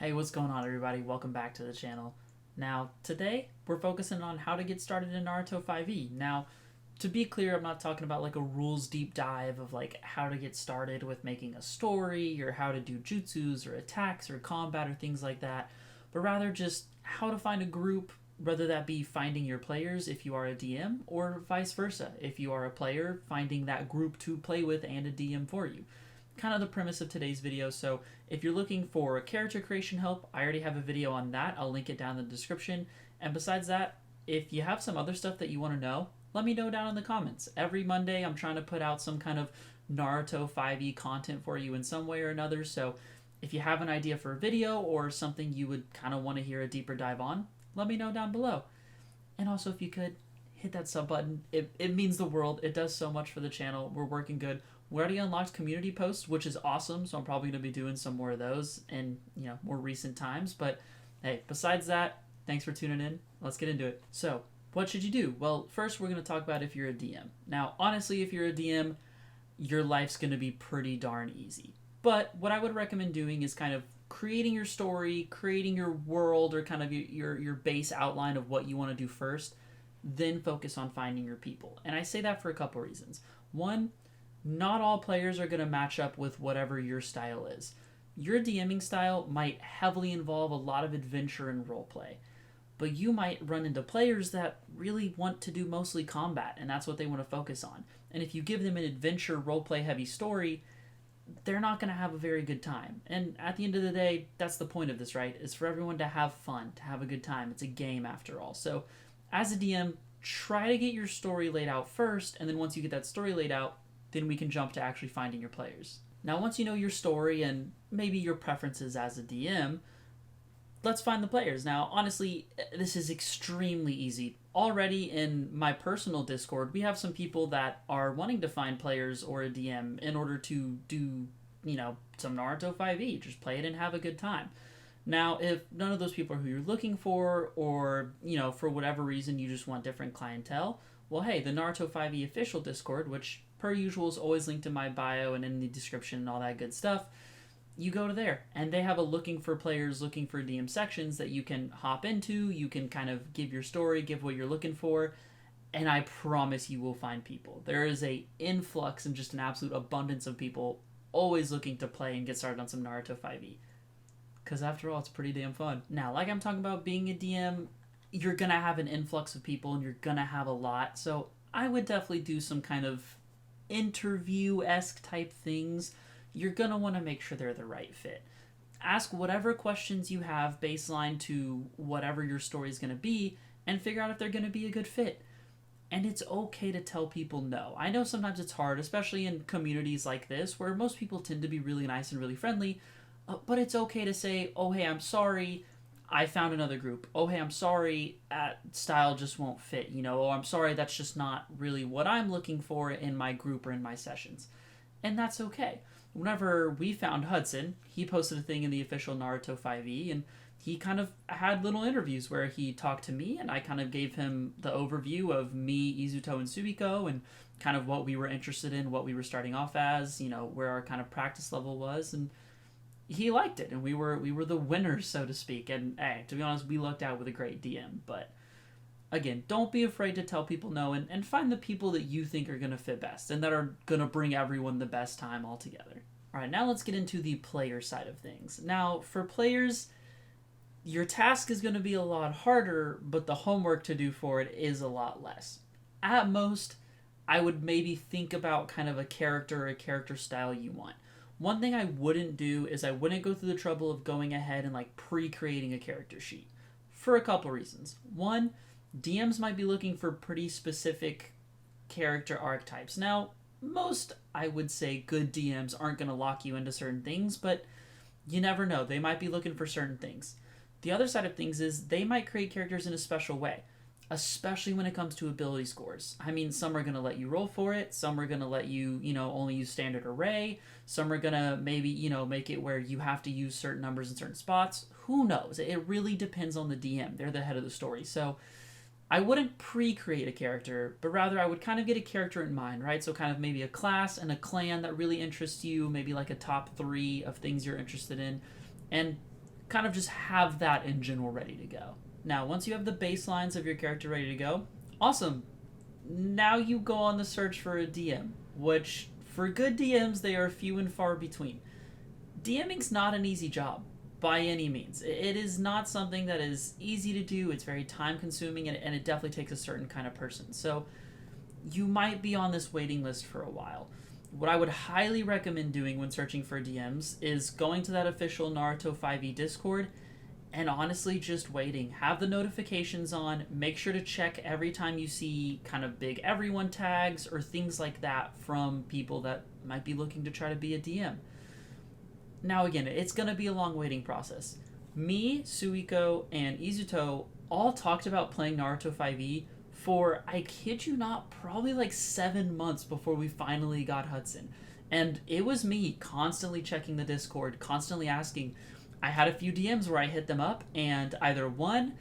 Hey, what's going on, everybody? Welcome back to the channel. Now, today, we're focusing on how to get started in Naruto 5e. Now, to be clear, I'm not talking about like a rules deep dive of like how to get started with making a story or how to do jutsus or attacks or combat or things like that, but rather just how to find a group, whether that be finding your players if you are a DM or vice versa. If you are a player, finding that group to play with and a DM for you. Kind of the premise of today's video. So if you're looking for character creation help, I already have a video on that. I'll link it down in the description. And besides that, if you have some other stuff that you want to know, let me know down in the comments. Every Monday, I'm trying to put out some kind of Naruto 5e content for you in some way or another. So if you have an idea for a video or something you would kind of want to hear a deeper dive on, let me know down below. And also, if you could, hit that sub button. It means the world. It does so much for the channel. We're working good. We already unlocked community posts, which is awesome, so I'm probably going to be doing some more of those in more recent times. But hey, besides that, thanks for tuning in. Let's get into it. So, what should you do? Well, first we're going to talk about if you're a DM. Now, honestly, if you're a DM, your life's going to be pretty darn easy. But what I would recommend doing is kind of creating your story, creating your world, or kind of your base outline of what you want to do first, then focus on finding your people. And I say that for a couple reasons. One, not all players are going to match up with whatever your style is. Your DMing style might heavily involve a lot of adventure and roleplay, but you might run into players that really want to do mostly combat, and that's what they want to focus on. And if you give them an adventure, roleplay heavy story, they're not going to have a very good time. And at the end of the day, that's the point of this, right? Is for everyone to have fun, to have a good time. It's a game after all. So as a DM, try to get your story laid out first, and then once you get that story laid out, then we can jump to actually finding your players. Now, once you know your story and maybe your preferences as a DM, let's find the players. Now, honestly, this is extremely easy. Already in my personal Discord, we have some people that are wanting to find players or a DM in order to do, some Naruto 5e. Just play it and have a good time. Now, if none of those people are who you're looking for, or, for whatever reason you just want different clientele, well, hey, the Naruto 5e official Discord, which per usual is always linked in my bio and in the description and all that good stuff, you go to there. And they have a looking for players, looking for DM sections that you can hop into. You can kind of give your story, give what you're looking for, and I promise you will find people. There is a influx and just an absolute abundance of people always looking to play and get started on some Naruto 5e. Because after all, it's pretty damn fun. Now, like I'm talking about being a DM, you're going to have an influx of people and you're going to have a lot. So I would definitely do some kind of interview-esque type things. You're going to want to make sure they're the right fit. Ask whatever questions you have baseline to whatever your story is going to be and figure out if they're going to be a good fit. And it's okay to tell people no. I know sometimes it's hard, especially in communities like this where most people tend to be really nice and really friendly, but it's okay to say, oh, hey, I'm sorry, I found another group. Oh, hey, I'm sorry, that style just won't fit. Oh, I'm sorry, that's just not really what I'm looking for in my group or in my sessions. And that's okay. Whenever we found Hudson, he posted a thing in the official Naruto 5e, and he kind of had little interviews where he talked to me, and I kind of gave him the overview of me, Izuto, and Subiko, and kind of what we were interested in, what we were starting off as, where our kind of practice level was, and he liked it, and we were the winners, so to speak. And hey, to be honest, we lucked out with a great DM. But again, don't be afraid to tell people no, and find the people that you think are going to fit best and that are going to bring everyone the best time all together. All right, now let's get into the player side of things. Now, for players, your task is going to be a lot harder, but the homework to do for it is a lot less. At most, I would maybe think about kind of a character style you want. One thing I wouldn't do is I wouldn't go through the trouble of going ahead and like pre-creating a character sheet for a couple reasons. One, DMs might be looking for pretty specific character archetypes. Now, most, I would say, good DMs aren't going to lock you into certain things, but you never know. They might be looking for certain things. The other side of things is they might create characters in a special way, especially when it comes to ability scores. I mean, some are going to let you roll for it. Some are going to let you, only use standard array. Some are going to maybe, make it where you have to use certain numbers in certain spots. Who knows? It really depends on the DM. They're the head of the story. So I wouldn't pre-create a character, but rather I would kind of get a character in mind, right? So kind of maybe a class and a clan that really interests you, maybe like a top 3 of things you're interested in, and kind of just have that in general ready to go. Now, once you have the baselines of your character ready to go, awesome. Now you go on the search for a DM, which for good DMs, they are few and far between. DMing's not an easy job by any means. It is not something that is easy to do. It's very time consuming, and it definitely takes a certain kind of person. So you might be on this waiting list for a while. What I would highly recommend doing when searching for DMs is going to that official Naruto 5e Discord and honestly just waiting. Have the notifications on. Make sure to check every time you see kind of big everyone tags or things like that from people that might be looking to try to be a DM. Now again, it's going to be a long waiting process. Me, Suiko, and Izuto all talked about playing Naruto 5e for, I kid you not, probably like 7 months before we finally got Hudson. And it was me constantly checking the Discord, constantly asking. I had a few DMs where I hit them up, and either one,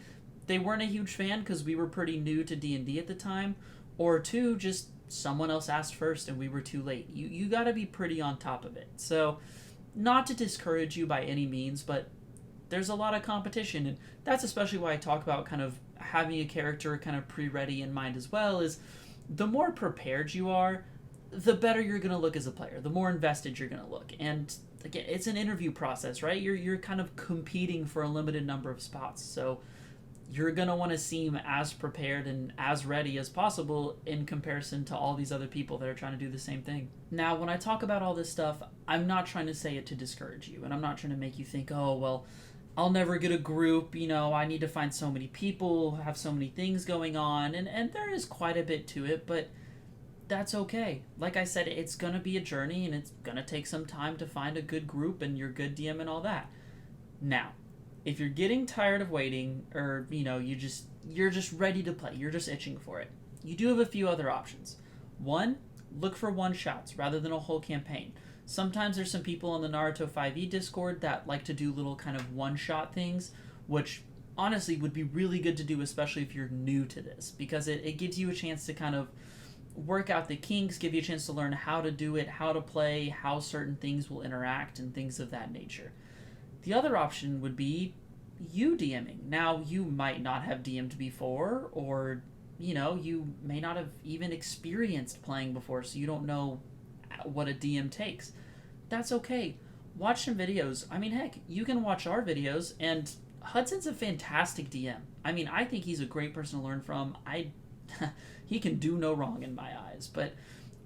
they weren't a huge fan because we were pretty new to D&D at the time, or two, just someone else asked first and we were too late. You got to be pretty on top of it. So, not to discourage you by any means, but there's a lot of competition, and that's especially why I talk about kind of having a character kind of pre-ready in mind as well. Is the more prepared you are, the better you're going to look as a player, the more invested you're going to look. And again, it's an interview process, right? You're kind of competing for a limited number of spots, so you're going to want to seem as prepared and as ready as possible in comparison to all these other people that are trying to do the same thing. Now, when I talk about all this stuff, I'm not trying to say it to discourage you, and I'm not trying to make you think, oh, well, I'll never get a group, I need to find so many people, have so many things going on, and there is quite a bit to it, but that's okay. Like I said, it's going to be a journey, and it's going to take some time to find a good group and your good DM and all that. Now, if you're getting tired of waiting, or, you're just ready to play, you're just itching for it, you do have a few other options. One, look for one-shots rather than a whole campaign. Sometimes there's some people on the Naruto 5e Discord that like to do little kind of one-shot things, which honestly would be really good to do, especially if you're new to this, because it gives you a chance to kind of work out the kinks, give you a chance to learn how to do it, how to play, how certain things will interact, and things of that nature. The other option would be you DMing. Now, you might not have DM'd before, or, you may not have even experienced playing before, so you don't know what a DM takes. That's okay. Watch some videos. I mean, heck, you can watch our videos, and Hudson's a fantastic DM. I mean, I think he's a great person to learn from. He can do no wrong in my eyes, but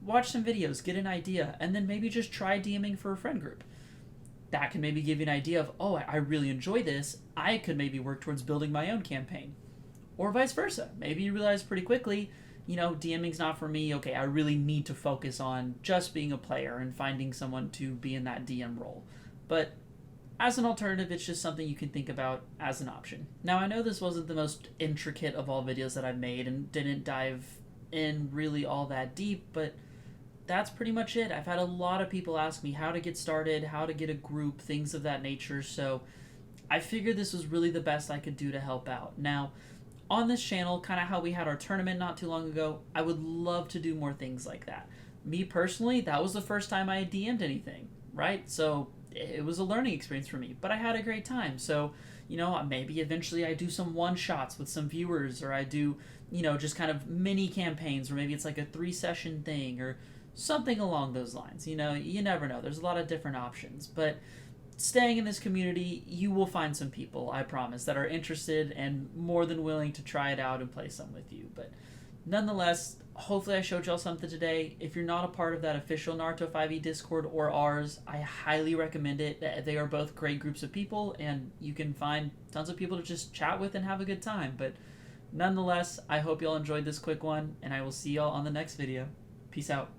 watch some videos, get an idea, and then maybe just try DMing for a friend group. That can maybe give you an idea of, oh, I really enjoy this. I could maybe work towards building my own campaign. Or vice versa. Maybe you realize pretty quickly, DMing's not for me. Okay, I really need to focus on just being a player and finding someone to be in that DM role. But as an alternative, it's just something you can think about as an option. Now, I know this wasn't the most intricate of all videos that I've made and didn't dive in really all that deep, but that's pretty much it. I've had a lot of people ask me how to get started, how to get a group, things of that nature, so I figured this was really the best I could do to help out. Now, on this channel, kind of how we had our tournament not too long ago, I would love to do more things like that. Me personally, that was the first time I had DM'd anything, right? So it was a learning experience for me, but I had a great time. So, maybe eventually I do some one-shots with some viewers, or I do, just kind of mini campaigns, or maybe it's like a 3-session thing, or something along those lines. You never know. There's a lot of different options, but staying in this community, you will find some people, I promise, that are interested and more than willing to try it out and play some with you. But nonetheless, hopefully I showed y'all something today. If you're not a part of that official Naruto 5e Discord or ours, I highly recommend it. They are both great groups of people, and you can find tons of people to just chat with and have a good time. But nonetheless, I hope y'all enjoyed this quick one, and I will see y'all on the next video. Peace out.